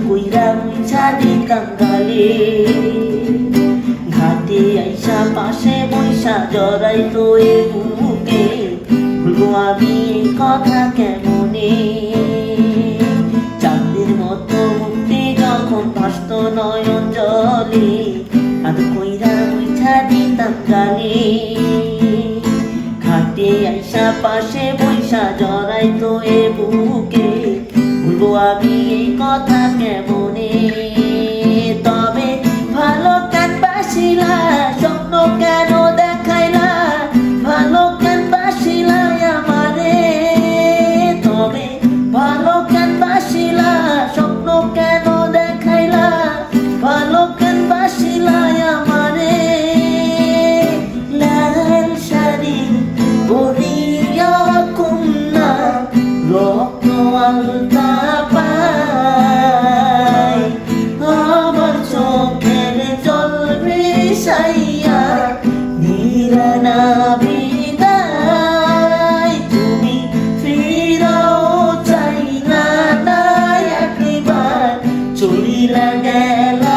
কইরা মুছা দিতাম গালে। ঘাটে আইসা পাশে বৈশা জড়াইতো এ বুকে, ভুলবো আমি এই কথা কেমনে। চাঁদের মতো মুক্তি যখন ভাসত নয়ন জলে, কইরা মুছা দিতাম গালে। ঘাটে আইসা পাশে বৈশা জড়াইতো এ বুকে, ভুলবো আমি এই কথা কেমনে। তবে ভালো কেন বাসিলা, স্বপ্ন কেন দেখাইলা, ভালো কেন বাসিলা আমারে। তবে ভালো কেন বাসিলা, স্বপ্ন কেন দেখাইলা, ভালো কেন বাসিলা আমারে। লাল শাড়ি পরিয়া কন্যা রক্ত আলতা পায়, আমার চোখের জল ভেসাইয়া দিলা না বিদায়। তুমি ফিরাও চাইলা না একবার, চলিলা গেলা